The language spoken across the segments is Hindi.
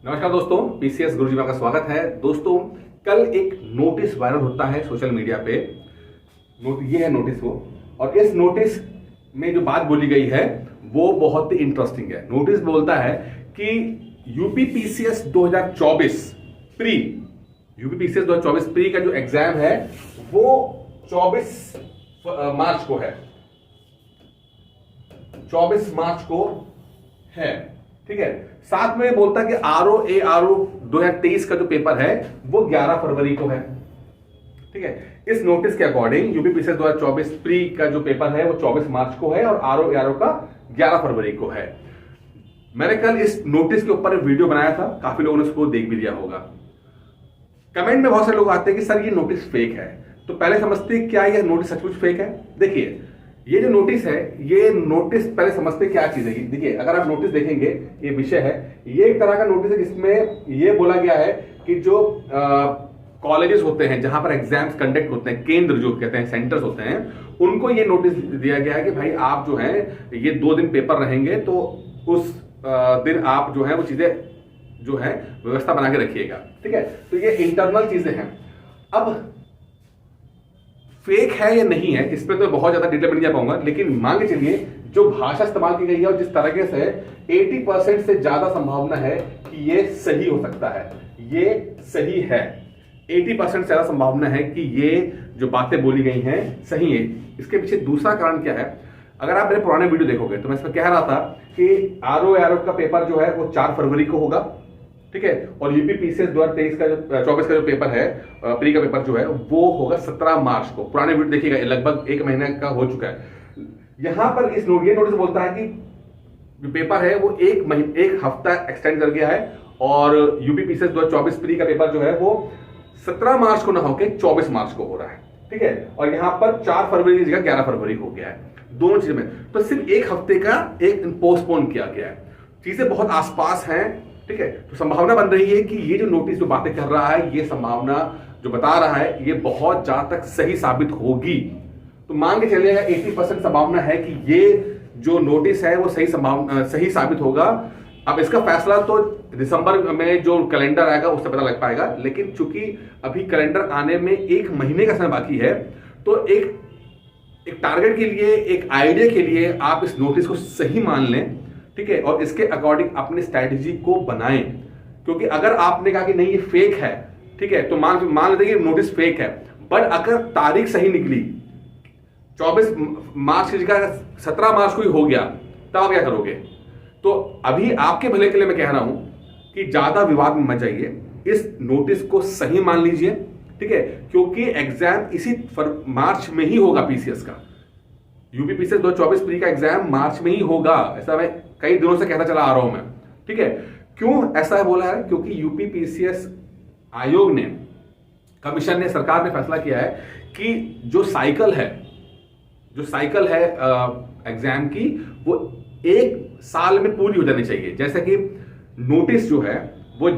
नमस्कार दोस्तों, पीसीएस गुरुजी में आपका स्वागत है। दोस्तों, कल एक नोटिस वायरल होता है सोशल मीडिया पे। ये है नोटिस वो, और इस नोटिस में जो बात बोली गई है वो बहुत ही इंटरेस्टिंग है। नोटिस बोलता है कि UP PCS 2024 pre UP PCS 2024 pre का जो एग्जाम है वो 24 मार्च को है। 24 मार्च को है, ठीक है। साथ में बोलता है कि आरओ 2023 का जो पेपर है वो 11 फरवरी को है, ठीक है। इस नोटिस के अकॉर्डिंग यूपी पीसीएस 2024 प्री का जो पेपर है वो 24 मार्च को है और आरओ का 11 फरवरी को है। मैंने कल इस नोटिस के ऊपर वीडियो बनाया था, काफी लोगों ने उसको देख भी लिया होगा। कमेंट में बहुत सारे लोग आते हैं कि सर ये नोटिस फेक है। तो पहले समझते हैं क्या यह नोटिस सचमुच फेक है। देखिए, ये जो नोटिस है, ये नोटिस पहले समझते क्या चीज है। देखिए, अगर आप नोटिस देखेंगे, ये विषय है, ये एक तरह का नोटिस है जिसमें ये बोला गया है कि जो कॉलेजेस होते हैं जहां पर एग्जाम्स कंडक्ट होते हैं, केंद्र जो कहते हैं, सेंटर्स होते हैं, उनको ये नोटिस दिया गया है कि भाई आप जो है ये 2 दिन पेपर रहेंगे, तो उस दिन आप जो है वो चीजें जो है व्यवस्था बना के रखिएगा, ठीक है। तो ये इंटरनल चीजें हैं। अब फेक है या नहीं है इस पर तो बहुत ज्यादा डिटेल में नहीं जा पाऊंगा, लेकिन मान के चलिए जो भाषा इस्तेमाल की गई है और जिस तरीके से 80% से ज्यादा संभावना है कि ये सही हो सकता है, ये सही है। 80% से ज्यादा संभावना है कि ये जो बातें बोली गई हैं सही है। इसके पीछे दूसरा कारण क्या है, अगर आप मेरे पुराने वीडियो देखोगे तो मैं इसमें कह रहा था कि आरओ का पेपर जो है वो 4 फरवरी को होगा, ठीक है। और यूपी पीसीएस 2023 का जो 24 का जो पेपर है, प्री का पेपर जो है वो होगा 17 मार्च को। पुराने वीडियो देखिएगा, लगभग 1 महीने का हो चुका है। यहां पर ये नोटिस बोलता है कि जो पेपर है वो 1 हफ्ता एक्सटेंड कर गया है और यूपी पीसीएस 2024 प्री का पेपर जो है वो 17 मार्च को ना होकर 24 मार्च को हो रहा है, ठीक है। और यहां पर 4 फरवरी की जगह 11 फरवरी हो गया है। दोनों चीजें में तो सिर्फ 1 हफ्ते का एक पोस्टपोन किया गया है। चीजें बहुत आसपास हैं, ठीक है। तो संभावना बन रही है कि ये जो नोटिस जो बातें कर रहा है, ये संभावना जो बता रहा है, ये बहुत ज्यादा तक सही साबित होगी। तो मान के चलिएगा 80% संभावना है कि ये जो नोटिस है वो सही साबित होगा। अब इसका फैसला तो दिसंबर में जो कैलेंडर आएगा उससे पता लग पाएगा, लेकिन चूंकि अभी कैलेंडर आने में 1 महीने का समय बाकी है, तो एक टारगेट के लिए, एक आइडिया के लिए आप इस नोटिस को सही मान लें, ठीक है, और इसके अकॉर्डिंग अपनी स्ट्रैटेजी को बनाएं। क्योंकि अगर आपने कहा कि नहीं ये फेक है, ठीक है, तो मान लेते हैं कि नोटिस फेक है, बट अगर तारीख सही निकली, 24 मार्च की जगह 17 मार्च को ही हो गया, तब आप क्या करोगे? तो अभी आपके भले के लिए मैं कह रहा हूं कि ज्यादा विवाद में मत जाइए, इस नोटिस को सही मान लीजिए, ठीक है। क्योंकि एग्जाम इसी मार्च में ही होगा पीसीएस का। यूपी पीसीएस 2024 प्री का एग्जाम मार्च में ही होगा, ऐसा मैं कई दिनों से कहता चला आ रहा हूं मैं, ठीक है। क्यों ऐसा बोला है? क्योंकि यूपी पीसीएस आयोग ने, कमीशन ने, सरकार ने फैसला किया है कि जो साइकिल है एग्जाम की, वो 1 साल में पूरी हो जानी चाहिए। जैसे कि नोटिस जो है वो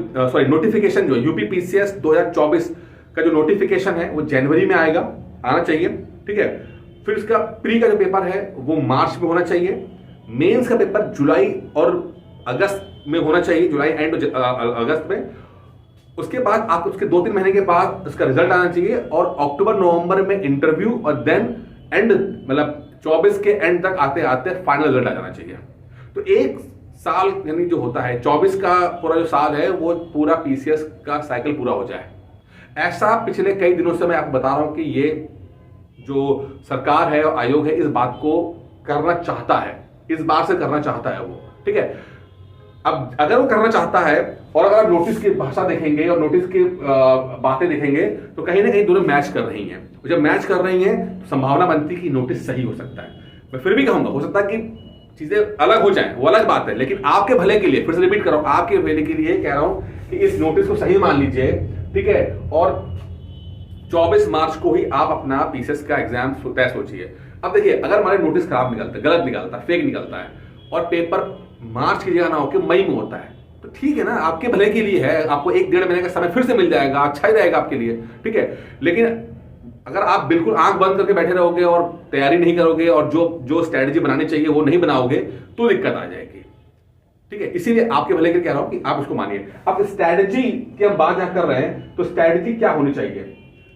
नोटिफिकेशन जो यूपी पीसीएस 2024 का जो नोटिफिकेशन है वो जनवरी में आना चाहिए, ठीक है। फिर उसका प्री का जो पेपर है वो मार्च में होना चाहिए। मेंस का पेपर जुलाई और अगस्त में होना चाहिए, जुलाई एंड अगस्त में। उसके बाद आप उसके 2-3 महीने के बाद उसका रिजल्ट आना चाहिए और अक्टूबर नवंबर में इंटरव्यू और देन एंड, मतलब 24 के एंड तक आते आते फाइनल रिजल्ट आ जाना चाहिए। तो 1 साल यानी जो होता है 24 का पूरा जो साल है वो पूरा पीसीएस का साइकिल पूरा हो जाए। ऐसा पिछले कई दिनों से मैं आपको बता रहा हूं कि ये जो सरकार है और आयोग है इस बात को करना चाहता है, इस बार से करना चाहता है वो, ठीक है। अब अगर वो करना चाहता है और अगर आप नोटिस की भाषा देखेंगे और नोटिस की बातें देखेंगे तो कहीं ना कहीं दोनों मैच कर रही हैं। जब मैच कर रही हैं तो संभावना बनती है कि नोटिस सही हो सकता है। मैं फिर भी कहूंगा, हो सकता है कि चीजें अलग हो जाएं, वो अलग बात है, लेकिन आपके भले के लिए, फिर से रिपीट कर रहा हूं, आपके भले के लिए कह रहा हूं कि इस नोटिस को सही मान लीजिए, ठीक है। और 24 मार्च को ही आप अपना पीसीएस का एग्जाम तय सोचिए। अब देखिए, अगर हमारे नोटिस खराब निकलता है, गलत निकलता है, फेक निकलता है और पेपर मार्च की जगह ना होकर मई में होता है, तो ठीक है ना, आपके भले के लिए है, आपको 1-1.5 महीने का समय फिर से मिल जाएगा, अच्छा ही रहेगा आपके लिए, ठीक है। लेकिन अगर आप बिल्कुल आंख बंद करके बैठे रहोगे और तैयारी नहीं करोगे और जो स्ट्रैटेजी बनानी चाहिए वो नहीं बनाओगे तो दिक्कत आ जाएगी, ठीक है, इसीलिए आपके भले के लिए कह रहा हूं कि आप इसको मानिए। अब स्ट्रैटेजी की हम बात यहां कर रहे हैं, तो स्ट्रैटेजी क्या होनी चाहिए?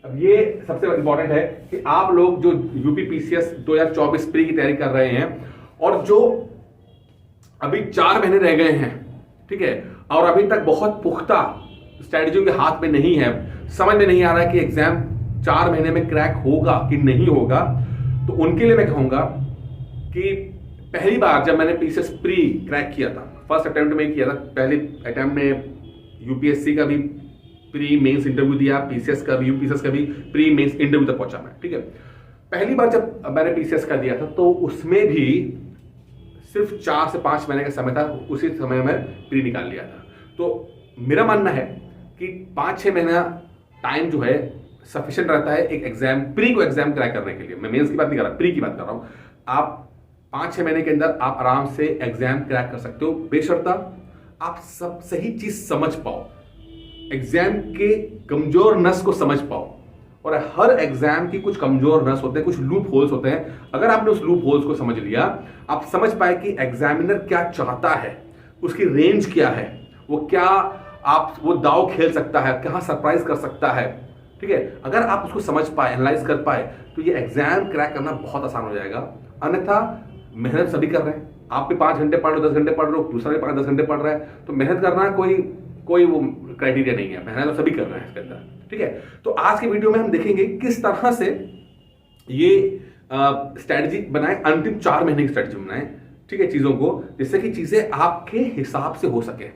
अब ये सबसे इंपॉर्टेंट है कि आप लोग जो यूपीपीसीएस 2024 प्री की तैयारी कर रहे हैं और जो अभी 4 महीने रह गए हैं, ठीक है, और अभी तक बहुत पुख्ता स्ट्रैटेजी के हाथ में नहीं है, समझ में नहीं आ रहा है कि एग्जाम 4 महीने में क्रैक होगा कि नहीं होगा, तो उनके लिए मैं कहूंगा कि पहली बार जब मैंने पीसीएस प्री क्रैक किया था, फर्स्ट अटेम्प्ट में किया था, पहले अटेम्प्ट में यूपीएससी का भी प्री मेंस इंटरव्यू दिया, पीसीएस का भी, यूपीएससी का भी प्री मेंस इंटरव्यू तक पहुंचा मैं, ठीक है। पहली बार जब मैंने पीसीएस का दिया था तो उसमें भी सिर्फ 4 से 5 महीने का समय था, उसी समय में प्री निकाल लिया था। तो मेरा मानना है कि 5-6 महीना टाइम जो है सफिशिएंट रहता है एक एग्जाम, प्री को एग्जाम क्रैक करने के लिए। मैं मेंस की बात नहीं कर रहा, प्री की बात कर रहा हूं। आप 5-6 महीने के अंदर आप आराम से एग्जाम क्रैक कर सकते हो, बेशर्ता आप सब सही चीज समझ पाओ, एग्जाम के कमजोर नस को समझ पाओ। और हर एग्जाम की कुछ कमजोर नस होते हैं, कुछ लूप होल्स होते हैं। अगर आपने उस लूप होल्स को समझ लिया, आप समझ पाए कि एग्जामिनर क्या चाहता है, उसकी रेंज क्या है, वो क्या वो दाव खेल सकता है, कहां सरप्राइज कर सकता है, ठीक है। अगर आप उसको समझ पाए, एनालाइज कर पाए, तो ये एग्जाम क्रैक करना बहुत आसान हो जाएगा। अन्यथा मेहनत सभी कर रहे हैं, आप भी 5 घंटे पढ़ रहे हो, 10 घंटे पढ़ रहे हो, दूसरा भी 5-10 घंटे पढ़ रहा है, तो मेहनत करना कोई वो क्राइटेरिया नहीं है, मेहनत तो सभी कर रहे हैं इसके अंदर, ठीक है। तो आज के वीडियो में हम देखेंगे किस तरह से ये स्ट्रैटेजी बनाए, अंतिम 4 महीने की स्ट्रैटेजी बनाए, ठीक है, चीजों को, जिससे कि चीजें आपके हिसाब से हो सके,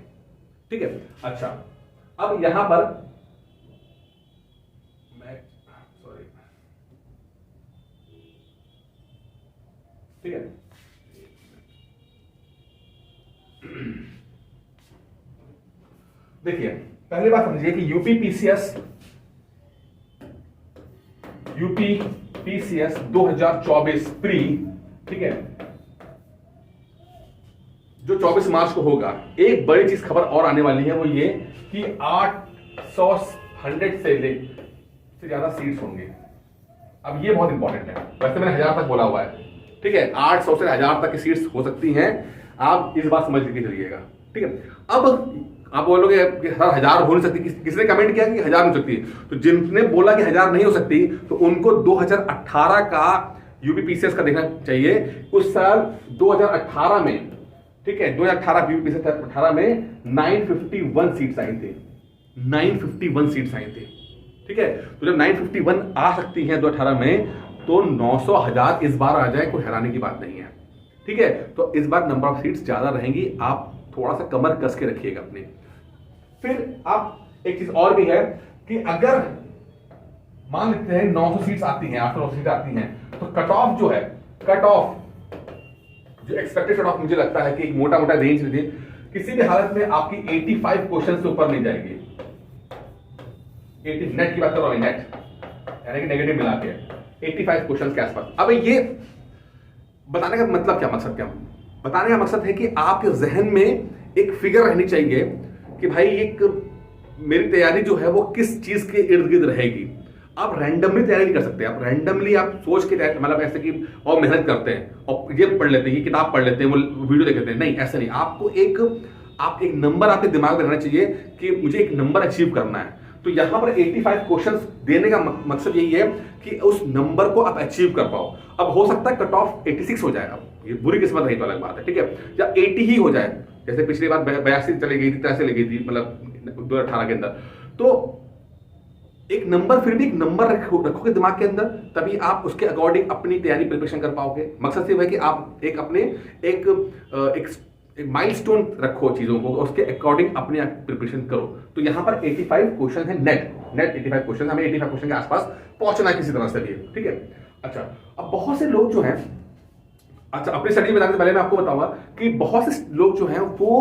ठीक है। अच्छा, अब यहां पर ठीक है, देखिए पहली बात समझिए कि यूपीपीसीएस 2024 प्री, ठीक है, जो 24 मार्च को होगा, एक बड़ी चीज खबर और आने वाली है, वो ये कि 800 से ज्यादा सीट्स होंगे। अब ये बहुत इंपॉर्टेंट है, वैसे मैंने 1000 तक बोला हुआ है, ठीक है, 800 से 1000 तक की सीट्स हो सकती हैं, आप इस बात समझ के चलिएगा, ठीक है। अब आप बोलोगे कि सर 1000 हो नहीं सकती, किसी ने कमेंट किया कि 1000 हो सकती है, तो जिनने बोला कि 1000 नहीं हो सकती, तो उनको 2018 का यूपीपीसीएस का देखना चाहिए। उस साल 2018 में, ठीक है, 2018 यूपीपीसीएस 18 में 951 सीट्स आई थी, 951 सीट्स आई थी, ठीक है। तो जब 951 आ सकती हैं 2018 में, तो 900 1000 इस बार आ जाए, कोई हैरानी की बात नहीं है, ठीक है। तो इस बार नंबर ऑफ सीट्स ज्यादा रहेंगी, आप थोड़ा सा कमर कस के रखिएगा अपनी। फिर आप एक चीज और भी है कि अगर मान लेते हैं 900 सीट्स आती हैं, 800 सीट आती हैं, तो कट ऑफ जो है, कट ऑफ जो एक्सपेक्टेड कट ऑफ मुझे लगता है कि एक मोटा मोटा रेंज में, किसी भी हालत में आपकी 85 क्वेश्चन से ऊपर नहीं जाएगी। 80 नेट की बात कर रहा हूं, नेट यानी कि नेगेटिव मिला के 85 क्वेश्चन के आसपास। अब ये बताने का मतलब क्या, मकसद क्या? बताने का मकसद है कि आपके जहन में एक फिगर रहनी चाहिए कि भाई एक मेरी तैयारी जो है वो किस चीज के इर्द गिर्द रहेगी। आप रैंडमली तैयारी नहीं कर सकते, आप रैंडमली आप सोच के मतलब ऐसे कि और मेहनत करते हैं और ये पढ़ लेते हैं, ये किताब पढ़ लेते हैं, वो वीडियो देख लेते हैं, नहीं, ऐसा नहीं। आपको एक नंबर आपके दिमाग में रहना चाहिए कि मुझे एक नंबर अचीव करना है। तो यहां पर 85 क्वेश्चंस देने का मकसद यही है कि उस नंबर को आप अचीव कर पाओ। अब हो सकता है कट ऑफ 86 हो जाए, अब ये बुरी किस्मत रही तो अलग बात है, ठीक है, या 80 ही हो जाए, जैसे पिछली बार 82 चली गई थी, 83 लगी थी, मतलब 2018 के अंदर। तो एक नंबर, फिर भी एक नंबर रखोगे दिमाग के अंदर, तभी आप उसके अकॉर्डिंग अपनी तैयारी प्रिपरेशन कर पाओगे। मकसद सिर्फ है कि आप एक अपने एक माइलस्टोन रखो चीजों को, उसके अकॉर्डिंग अपनी प्रिपरेशन करो। तो यहां पर 85 क्वेश्चन है, नेट 85 क्वेश्चन, हमें 85 क्वेश्चन के आसपास पहुंचना है किसी तरह से भी, ठीक है। अच्छा, अब बहुत से लोग जो हैं, अच्छा अपनी स्टडी बताने से पहले मैं आपको बताऊंगा कि बहुत से लोग जो हैं वो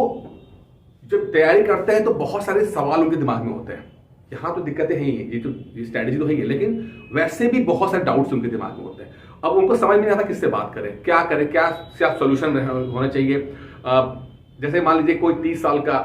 जब तैयारी करते हैं तो बहुत सारे सवाल उनके दिमाग में होते हैं। यहाँ तो दिक्कतें हैं ही, ये स्ट्रैटेजी तो है ही, लेकिन वैसे भी बहुत सारे डाउट्स उनके दिमाग में होते हैं। अब उनको समझ नहीं आता किससे बात करें, क्या सोल्यूशन होना चाहिए। जैसे मान लीजिए कोई 30 साल का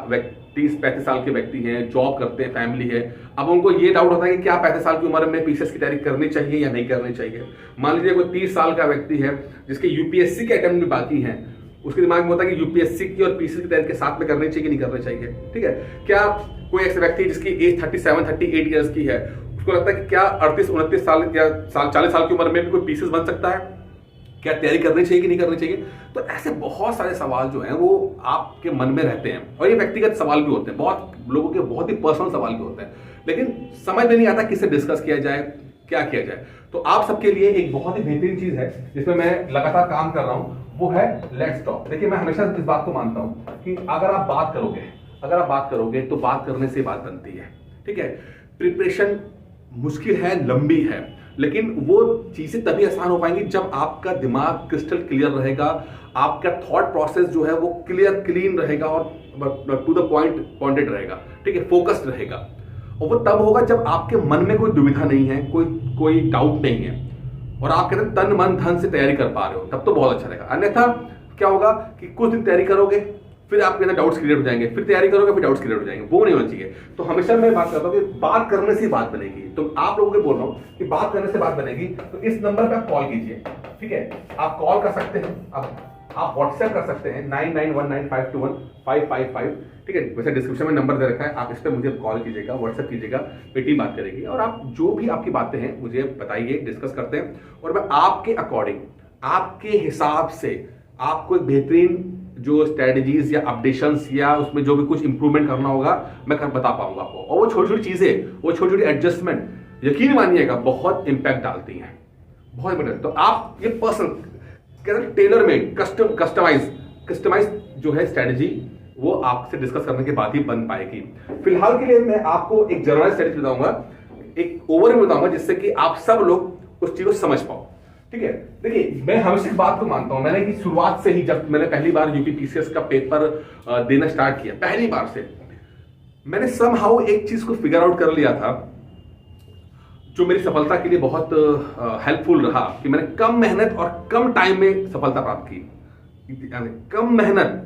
30-35 साल के व्यक्ति हैं, जॉब करते हैं, फैमिली है। अब उनको ये डाउट होता है कि क्या 35 साल की उम्र में पीसीएस की तैयारी करनी चाहिए या नहीं करनी चाहिए। मान लीजिए कोई 30 साल का व्यक्ति है जिसके यूपीएससी के अटेम्प्ट भी बाकी हैं, उसके दिमाग में होता है कि यूपीएससी की और पीसीएस की तैयारी के साथ में करनी चाहिए कि नहीं करनी चाहिए, ठीक है। क्या कोई ऐसे व्यक्ति जिसकी एज 37-38 ईयर्स की है, उसको लगता है कि क्या 38-29 साल या 40 साल की उम्र में भी कोई पीसीएस बन सकता है, क्या तैयारी करनी चाहिए कि नहीं करनी चाहिए? तो ऐसे बहुत सारे सवाल जो हैं वो आपके मन में रहते हैं, और ये व्यक्तिगत सवाल भी होते हैं, बहुत लोगों के बहुत ही पर्सनल सवाल भी होते हैं, लेकिन समझ में नहीं आता किससे डिस्कस किया जाए, क्या किया जाए। तो आप सबके लिए एक बहुत ही बेहतरीन चीज है जिसमें मैं लगातार काम कर रहा हूं, वो है लेट्स टॉक। देखिए, मैं हमेशा इस बात को मानता हूं कि अगर आप बात करोगे तो बात करने से बात बनती है, ठीक है। प्रिपरेशन मुश्किल है, लंबी है, लेकिन वो चीजें तभी आसान हो पाएंगी जब आपका दिमाग क्रिस्टल क्लियर रहेगा, आपका थॉट प्रोसेस जो है वो क्लियर क्लीन रहेगा और टू द पॉइंटेड रहेगा, ठीक है, फोकस्ड रहेगा। और वो तब होगा जब आपके मन में कोई दुविधा नहीं है, कोई डाउट नहीं है, और आप कहते हैं तन मन धन से तैयारी कर पा रहे हो, तब तो बहुत अच्छा रहेगा। अन्यथा क्या होगा कि कुछ दिन तैयारी करोगे, फिर आपके अंदर डाउट्स क्रिएट हो जाएंगे, फिर तैयारी करोगे, फिर डाउट्स क्रिएट हो जाएंगे, वो नहीं होना चाहिए। तो हमेशा मैं बात करता हूं कि बात करने से बात बनेगी। तो आप लोगों को बोल रहा हूं कि बात करने से बात बनेगी, तो इस नंबर पे आप कॉल कीजिए, ठीक है। आप कॉल कर सकते हैं, आप व्हाट्सएप कर सकते हैं 9919521555, ठीक है। वैसे डिस्क्रिप्शन में नंबर दे रखा है, आप इस पर मुझे कॉल कीजिएगा, व्हाट्सएप कीजिएगा, मेरी टीम बात करेगी, और आप जो भी आपकी बातें हैं मुझे बताइए, डिस्कस करते हैं, और मैं आपके अकॉर्डिंग, आपके हिसाब से आपको एक बेहतरीन जो स्ट्रेटजीज या अपडेशंस या उसमें जो भी कुछ इंप्रूवमेंट करना होगा मैं बता पाऊंगा आपको। और वो छोटी छोटी चीजें, वो छोटी छोटी एडजस्टमेंट, यकीन मानिएगा बहुत इंपैक्ट डालती हैं, बहुत इंपैक्ट। तो आप ये पर्सनल टेलर मेड कस्टमाइज जो है स्ट्रेटजी, वो आपसे डिस्कस करने के बाद ही बन पाएगी। फिलहाल के लिए मैं आपको एक जनरल स्ट्रेटजी बताऊंगा, एक ओवरव्यू बताऊंगा, जिससे कि आप सब लोग उस चीज को समझ पाओ, ठीक है। देखिए, मैं हमेशा इस बात को मानता हूं, मैंने की शुरुआत से ही, जब मैंने पहली बार यूपीपीसीएस का पेपर देना स्टार्ट किया, पहली बार से मैंने समहाउ एक चीज को फिगर आउट कर लिया था, जो मेरी सफलता के लिए बहुत हेल्पफुल रहा, कि मैंने कम मेहनत और कम टाइम में सफलता प्राप्त की। कम मेहनत,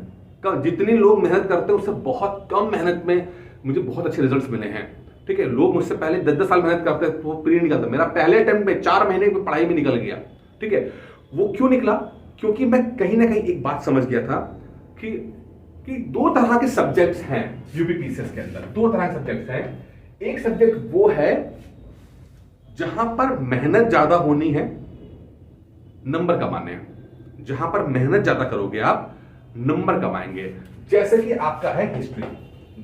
जितनी लोग मेहनत करते हैं उससे बहुत कम मेहनत में मुझे बहुत अच्छे रिजल्ट्स मिले हैं, ठीक है। लोग मुझसे पहले 10-10 साल मेहनत करते हैं तो वो प्री निकलता, मेरा पहले अटेम्प्ट में 4 महीने की पढ़ाई में निकल गया, ठीक है। वो क्यों निकला? क्योंकि मैं कहीं ना कहीं एक बात समझ गया था कि 2 तरह के सब्जेक्ट्स हैं यूपीपीसीएस के अंदर, 2 तरह के सब्जेक्ट्स हैं। एक सब्जेक्ट वो है जहां पर मेहनत ज्यादा होनी है, नंबर कमाने हैं। जहां पर मेहनत ज्यादा करोगे आप, नंबर कमाएंगे। जैसे कि आपका है हिस्ट्री,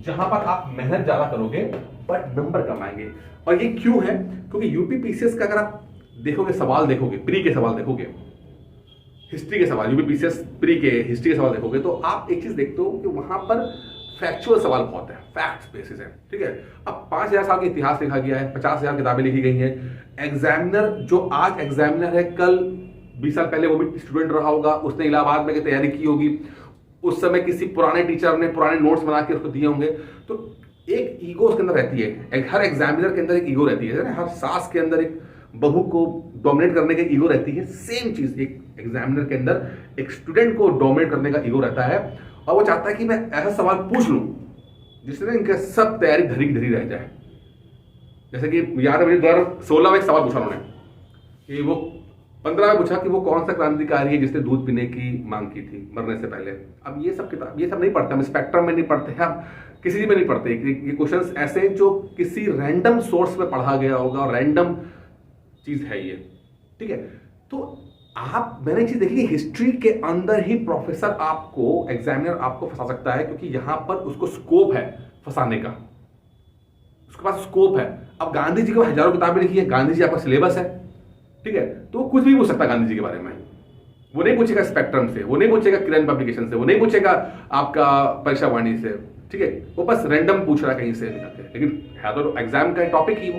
जहां पर आप मेहनत ज्यादा करोगे बट नंबर कमाएंगे। और ये क्यों है? क्योंकि यूपीपीसीएस का अगर आप देखोगे, सवाल देखोगे, प्री के सवाल देखोगे, हिस्ट्री के सवाल, यूपीपीसीएस प्री के हिस्ट्री के सवाल देखोगे, तो आप एक चीज देखते हो कि वहां पर फैक्चुअल सवाल बहुत है, फैक्ट्स बेसिस है, ठीक है। अब 5000 साल का इतिहास लिखा गया है, 50,000 किताबें लिखी गई हैं। एग्जामिनर जो आज एग्जामिनर है, कल 20 साल पहले वो भी स्टूडेंट रहा होगा, उसने इलाहाबाद में तैयारी की होगी, उस समय किसी पुराने टीचर ने पुराने नोट्स बना के उसको दिए होंगे। तो एक ईगो उसके अंदर रहती है, हर एग्जामिनर के अंदर एक ईगो रहती है, हर सास के अंदर एक बहू को डोमिनेट करने की ईगो रहती है। सेम चीज एक एग्जामिनर के अंदर एक स्टूडेंट को डोमिनेट करने का ईगो रहता है, और वो चाहता है कि मैं ऐसा सवाल पूछ लूं जिससे इनके सब तैयारी धरी धरी रह जाए। जैसे कि याद है, मुझे 2016 में एक सवाल पूछा उन्होंने, कि वो 15 में पूछा कि वो कौन सा क्रांतिकारी है जिसने दूध पीने की मांग की थी मरने से पहले। अब ये सब किताब, ये सब नहीं पढ़ते हम, स्पेक्ट्रम में नहीं पढ़ते हैं, हम किसी चीज में नहीं पढ़ते। ये क्वेश्चंस ऐसे हैं जो किसी रैंडम सोर्स में पढ़ा गया होगा, और रैंडम चीज है ये, ठीक है। तो मैंने एक चीज देखी कि हिस्ट्री के अंदर ही प्रोफेसर आपको, एग्जामिनर आपको फंसा सकता है, क्योंकि यहां पर उसको स्कोप है फंसाने का, उसके पास स्कोप है। अब गांधी जी को हजारों किताबें लिखी है, गांधी जी आपका सिलेबस है, ठीक है, तो कुछ भी पूछ सकता है गांधी जी के बारे में। वो नहीं पूछेगा स्पेक्ट्रम से, वो नहीं पूछेगा किरण पब्लिकेशन से, वो नहीं पूछेगा आपका परीक्षा वाणी से, ठीक है। वो बस रैंडम पूछ रहा है कहीं से निकल के, लेकिन है तो एग्जाम का टॉपिक ही वो,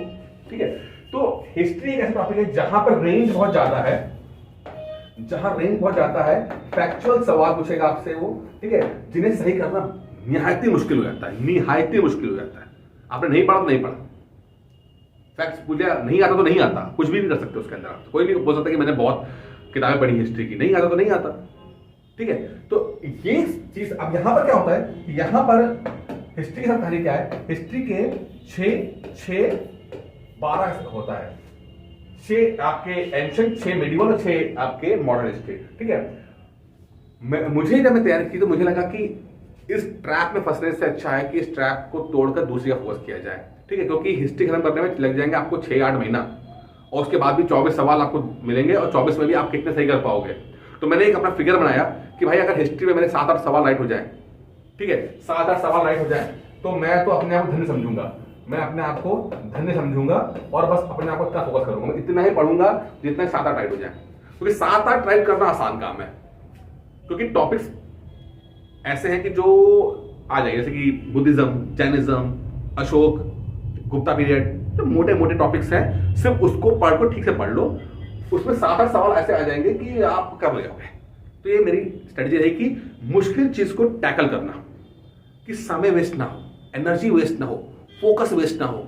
ठीक है। तो हिस्ट्री एक ऐसा टॉपिक है जहां पर रेंज बहुत ज्यादा है, फैक्चुअल सवाल पूछेगा आपसे वो, ठीक है, जिन्हें सही करना निहायत ही मुश्किल हो जाता है। आपने नहीं पढ़ा तो नहीं पढ़ा, फैक्ट्स पूछा नहीं आता तो नहीं आता, कुछ भी नहीं कर सकते उसके अंदर। आप कोई भी बोल सकता है कि मैंने बहुत किताबें पढ़ी हिस्ट्री की, नहीं आता तो नहीं आता, ठीक है। तो ये चीज, अब यहां पर क्या होता है, यहां पर हिस्ट्री के साथ कहानी क्या है, हिस्ट्री के 6-12 होता है, 6 आपके एंशिएंट, 6 मेडिवल और 6 आपके मॉडर्न हिस्ट्री, ठीक है। मुझे जब मैं तैयारी की तो मुझे लगा कि इस ट्रैप में फंसने से अच्छा है कि इस ट्रैप को तोड़कर दूसरी का फोकस किया जाए, ठीक है, क्योंकि हिस्ट्री खत्म करने में लग जाएंगे आपको 6-8 महीना, और उसके बाद भी 24 सवाल आपको मिलेंगे, और 24 में भी आप कितने सही कर पाओगे। तो मैंने एक अपना फिगर बनाया कि भाई अगर हिस्ट्री में मेरे 7-8 सवाल राइट हो जाए, ठीक है, 7-8 सवाल राइट हो जाए, तो मैं तो अपने आप को धन्य समझूंगा, मैं अपने आप को धन्य समझूंगा, और बस अपने आप को इतना फोकस करूंगा, मैं इतना ही पढ़ूंगा जितना 7-8 राइट हो जाए, क्योंकि 7-8 राइट करना आसान काम है, क्योंकि टॉपिक्स ऐसे हैं कि जो आ जाएंगे, जैसे कि Buddhism, Jainism, Ashok, Gupta period, जो मोटे मोटे टॉपिक्स हैं, सिर्फ उसको पढ़ को ठीक से पढ़ लो, उसमें 7-8 सवाल ऐसे आ जाएंगे कि आप कर लोगे। तो ये मेरी स्ट्रेटजी रही कि मुश्किल चीज को टैकल करना, कि समय वेस्ट ना हो, एनर्जी वेस्ट ना हो, फोकस वेस्ट ना हो।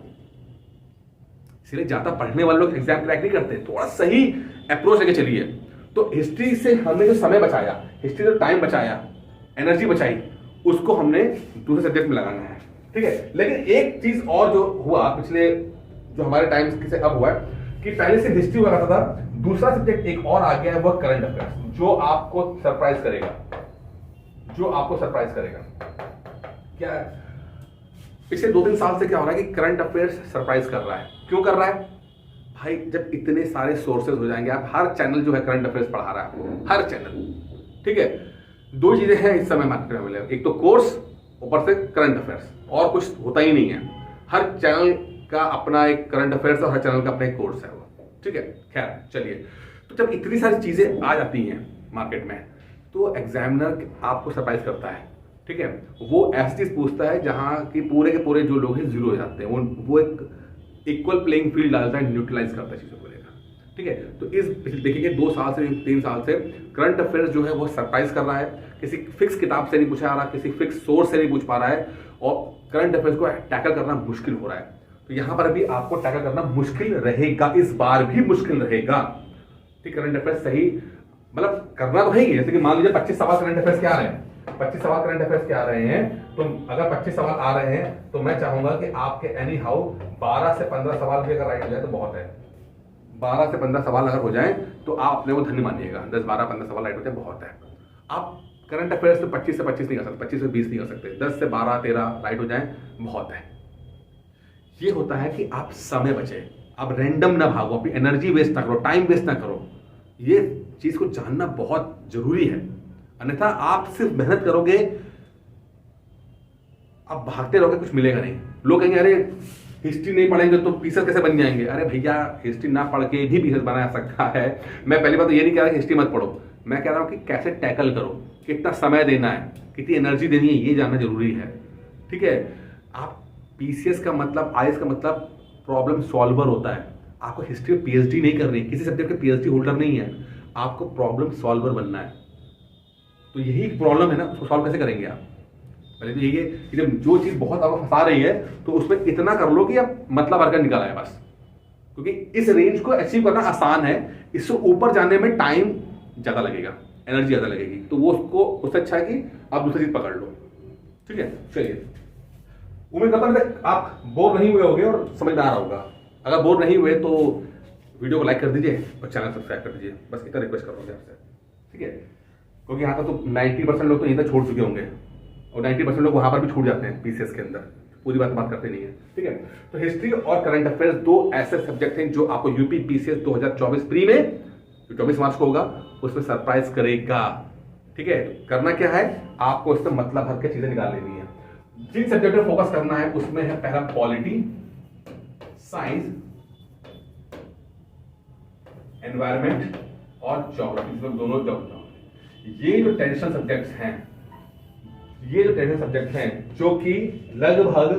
इसलिए ज्यादा पढ़ने वाले लोग एग्जाम क्रैक नहीं करते, थोड़ा सही अप्रोच लेके चलिए। तो हिस्ट्री से हमने जो समय बचाया, हिस्ट्री जो टाइम बचाया, एनर्जी बचाई, उसको हमने दूसरे सब्जेक्ट में लगाना है, ठीक है। लेकिन एक चीज और जो हुआ पिछले, जो हमारे टाइम से अब हुआ है, कि पहले से हिस्ट्री हुआ करता था, दूसरा सब्जेक्ट एक और आ गया है, वह करंट अफेयर्स, जो आपको सरप्राइज करेगा, जो आपको सरप्राइज करेगा। क्या है? पिछले 2-3 साल से क्या हो रहा है कि करंट अफेयर्स सरप्राइज कर रहा है। क्यों कर रहा है भाई? जब इतने सारे सोर्सेज हो जाएंगे, आप हर चैनल जो है करंट अफेयर्स पढ़ा रहा है आपको, हर चैनल, ठीक है। 2 चीजें हैं इस समय मार्केट में अवेलेबल, एक तो कोर्स, ऊपर से करंट अफेयर्स, और कुछ होता ही नहीं है। हर चैनल का अपना एक करंट अफेयर्स और हर चैनल का अपना एक कोर्स है वो, ठीक है। खैर चलिए, तो जब इतनी सारी चीजें आ जाती हैं मार्केट में, तो एग्जामिनर आपको सरप्राइज करता है, ठीक है। वो ऐसी चीज पूछता है जहां की पूरे के पूरे जो लोग हैं जीरो हो जाते हैं, वो एक इक्वल प्लेइंग फील्ड डालता है, न्यूट्रलाइज करता है चीजों को लेकर, ठीक है। तो इस देखिए 2 साल से 3 साल से करंट अफेयर्स जो है वो सरप्राइज कर रहा है, किसी फिक्स किताब से नहीं पूछा आ रहा, किसी फिक्स सोर्स से नहीं पूछ पा रहा है, और करंट अफेयर्स को टैकल करना मुश्किल हो रहा है। तो यहां पर भी आपको टैकल करना मुश्किल रहेगा, इस बार भी मुश्किल रहेगा, ठीक। करंट अफेयर्स सही मतलब करना तो है ही, जैसे कि मान लीजिए 25 सवाल करंट अफेयर्स के आ रहे हैं, 25 सवाल करंट अफेयर्स के आ रहे हैं, तो अगर 25 सवाल आ रहे हैं, तो मैं चाहूंगा कि आपके एनी हाउ 12 से 15 सवाल भी अगर राइट हो जाए तो बहुत है। 12 से 15 सवाल अगर हो जाए तो आप अपने को धन्य मानिएगा, 10, 12, 15 सवाल राइट हो जाए बहुत है। आप करंट अफेयर्स में 25 से 25 नहीं कर सकते, 25 से 20 नहीं कर सकते, 10 से 12, 13 राइट हो जाए बहुत है। ये होता है कि आप समय बचे, आप रैंडम ना भागो, अपनी एनर्जी वेस्ट ना करो, टाइम वेस्ट ना करो। ये चीज को जानना बहुत जरूरी है, अन्यथा आप सिर्फ मेहनत करोगे, आप भागते रहोगे, कुछ मिलेगा नहीं। लोग कहेंगे अरे हिस्ट्री नहीं पढ़ेंगे तो पीसेस कैसे बन जाएंगे? अरे भैया, हिस्ट्री ना पढ़ के भी पीसेस बना सकता है। मैं पहली बात तो ये नहीं कह रहा कि हिस्ट्री मत पढ़ो, मैं कह रहा हूं कि कैसे टैकल करो, कितना समय देना है, कितनी एनर्जी देनी है, ये जानना जरूरी है, ठीक है। आप पीसीएस का मतलब, आईएएस का मतलब प्रॉब्लम सॉल्वर होता है। आपको हिस्ट्री में पीएचडी नहीं करनी, किसी सब्जेक्ट के पीएचडी होल्डर नहीं है, आपको प्रॉब्लम सॉल्वर बनना है। तो यही प्रॉब्लम है ना, उसको सॉल्व कैसे करेंगे आप? पहले तो यही है कि जब जो चीज बहुत आपको फंसा रही है, तो उसमें इतना कर लो कि आप मतलब भरकर निकाला है बस, क्योंकि इस रेंज को अचीव करना आसान है, इससे ऊपर जाने में टाइम ज्यादा लगेगा, एनर्जी ज्यादा लगेगी। तो वो उसको, उससे अच्छा है कि आप दूसरी चीज पकड़ लो, ठीक है। चलिए, उम्मीद करता हूं आप बोर नहीं हुए होंगे और समझ में आ रहा होगा। अगर बोर नहीं हुए तो वीडियो को लाइक कर दीजिए और चैनल सब्सक्राइब कर दीजिए, बस इतना रिक्वेस्ट कर रहा हूँ आपसे, ठीक है। क्योंकि यहाँ तक तो 90% लोग तो यहीं तक छोड़ चुके होंगे, और 90% लोग वहां पर भी छूट जाते हैं पीसीएस के अंदर, पूरी बात करते नहीं है, ठीक है। तो हिस्ट्री और करंट अफेयर्स 2 ऐसे सब्जेक्ट हैं जो आपको यूपी पीसीएस 2024 प्री में, जो 24 मार्च को होगा, उसमें सरप्राइज करेगा, ठीक है। करना क्या है, आपको इससे मतलब भर के चीजें निकाल लेनी है। जिन सब्जेक्ट पर फोकस करना है उसमें है पहला पॉलिटी, साइंस, एनवायरमेंट और ज्योग्राफी, दोनों ये जो ट्रेडिशनल सब्जेक्ट्स हैं, ये जो ट्रेडिशनल सब्जेक्ट हैं जो कि लगभग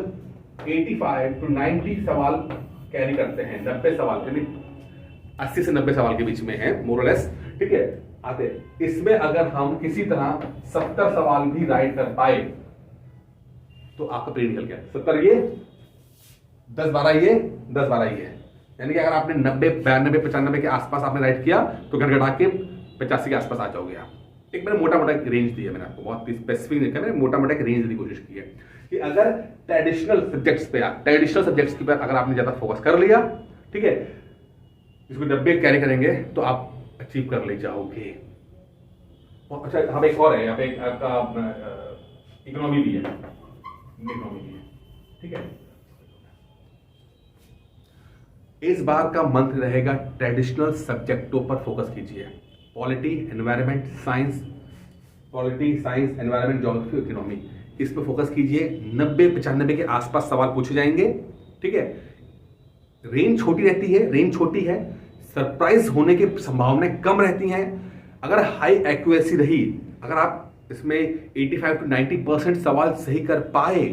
85 to 90 सवाल कैरी करते हैं, 90 सवाल, यानी 80 से 90 सवाल के बीच में है मोरलेस, ठीक है, आते। इसमें अगर हम किसी तरह 70 सवाल भी राइट कर पाए तो आपका प्री निकल गया। 70 ये, 10-12 ये, 10-12 ये, यानी कि अगर आपने 90, 92, 95 के आसपास आपने राइट किया तो घटा के 85 के आसपास आ जाओगे आप। एक मैंने मोटा मोटा एक रेंज दी है, मैंने आपको बहुत स्पेसिफिक नहीं, मैंने मोटा मोटा एक रेंज देने की कोशिश की है कि अगर ट्रेडिशनल सब्जेक्ट्स पे, ट्रेडिशनल सब्जेक्ट्स के ऊपर अगर आपने ज्यादा फोकस कर लिया, ठीक है, इसको 90 कैरी करेंगे तो आप अचीव कर ले जाओगे। अच्छा, यहाँ पे एक और है, यहाँ पे एक आपका इकोनॉमी भी है, इकोनॉमी भी है, ठीक है। इस बार का मंत्र रहेगा ट्रेडिशनल सब्जेक्टों पर फोकस कीजिए। Polity, environment, science, polity, science, environment, geography, economy, इस पर फोकस कीजिए। 90-95 के आसपास सवाल पूछे जाएंगे, ठीक है। रेंज छोटी रहती है, रेंज छोटी है, सरप्राइज होने की संभावनाएं कम रहती हैं। अगर हाई एक्यूरेसी रही, अगर आप इसमें 85 to 90% सवाल सही कर पाए,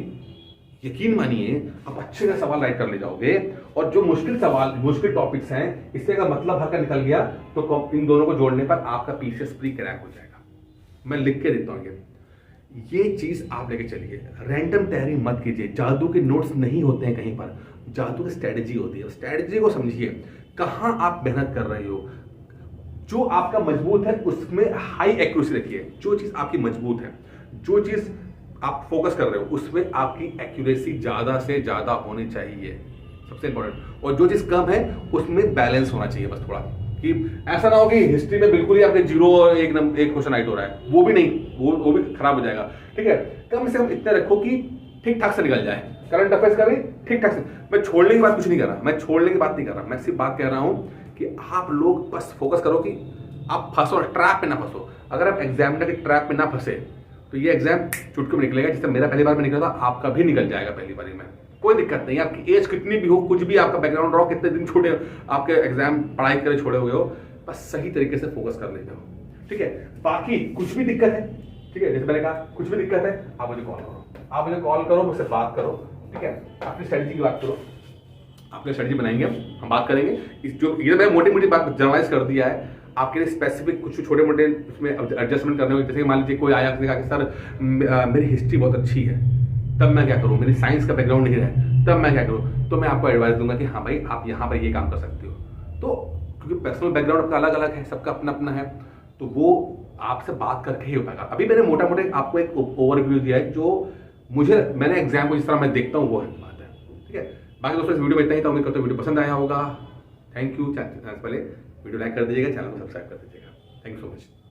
यकीन मानिए आप अच्छे से सवाल राइट कर ले जाओगे। और जो मुश्किल सवाल, मुश्किल टॉपिक्स हैं, इससे अगर मतलब हल्का निकल गया तो इन दोनों को जोड़ने पर आपका पीसीएस प्री क्रैक हो जाएगा। मैं लिख के देता हूं, ये चीज आप लेके चलिए। रैंडम तैयारी मत कीजिए, जादू के नोट्स नहीं होते हैं कहीं पर, जादू की स्ट्रेटेजी होती है। स्ट्रेटेजी को समझिए, कहां आप मेहनत कर रहे हो, जो आपका मजबूत है उसमें हाई एक्यूरेसी रखिए। जो चीज आपकी मजबूत है, जो चीज आप फोकस कर रहे हो, उसमें आपकी एक्यूरेसी ज्यादा से ज्यादा होनी चाहिए, सबसे इंपॉर्टेंट। और जो चीज कम है उसमें बैलेंस होना चाहिए, बस थोड़ा, कि ऐसा ना हो कि हिस्ट्री में बिल्कुल ही आपके 0 और एक क्वेश्चन राइट हो रहा है, वो भी नहीं, वो भी खराब हो जाएगा, ठीक है। कम से कम इतना रखो कि ठीक ठाक से निकल जाए। करंट अफेयर्स करें ठीक ठाक से। मैं छोड़ने की बात कुछ नहीं कर रहा, मैं छोड़ने की बात नहीं कर रहा, मैं सिर्फ बात कह रहा हूं कि आप लोग बस फोकस करो कि आप फंसो, ट्रैप में ना फंसो। अगर आप एग्जामिनर के ट्रैप में ना फंसे तो ये एग्जाम चुटकी में निकलेगा, जिससे मेरा पहली बार में निकला था, आपका भी निकल जाएगा पहली बारी में। कोई दिक्कत नहीं, आपकी एज कितनी भी हो, कुछ भी आपका बैकग्राउंड रहो, कितने दिन छोड़े आपके एग्जाम पढ़ाई करे छोड़े हुए हो, बस सही तरीके से फोकस कर लेते हो, ठीक है। बाकी कुछ भी दिक्कत है, ठीक है, जैसे मैंने कहा, कुछ भी दिक्कत है आप मुझे कॉल करो, आप मुझे कॉल करो, मुझसे बात करो, ठीक है। अपनी स्ट्रेटजी की बात करो, अपनी स्ट्रेटजी बनाएंगे, हम बात करेंगे। इस जो ये मैंने मोटी मोटी बात जनरलाइज कर दिया है, आपके लिए स्पेसिफिक कुछ छोटे मोटे उसमें एडजस्टमेंट करने होंगे। जैसे मान लीजिए कोई आया, कहा कि सर मेरी हिस्ट्री बहुत अच्छी है, तब मैं क्या करूं, मेरी साइंस का बैकग्राउंड नहीं है, तब मैं क्या करूं, तो मैं आपको एडवाइस दूंगा कि हाँ भाई आप यहाँ पर ये काम कर सकते हो। तो क्योंकि पर्सनल बैकग्राउंड आपका अलग अलग है, सबका अपना अपना है, तो वो आपसे बात करके ही हो पाएगा। अभी मैंने मोटा मोटे आपको एक ओवरव्यू दिया है, जो मैंने एग्जाम को जिस तरह मैं देखता हूँ वो है बात है, ठीक है। बाकी दोस्तों इस वीडियो में इतना ही था, उम्मीद करता हूँ वीडियो पसंद आया होगा। Thank you. पहले वीडियो लाइक कर दीजिएगा, चैनल को सब्सक्राइब कर दीजिएगा। Thank you so much.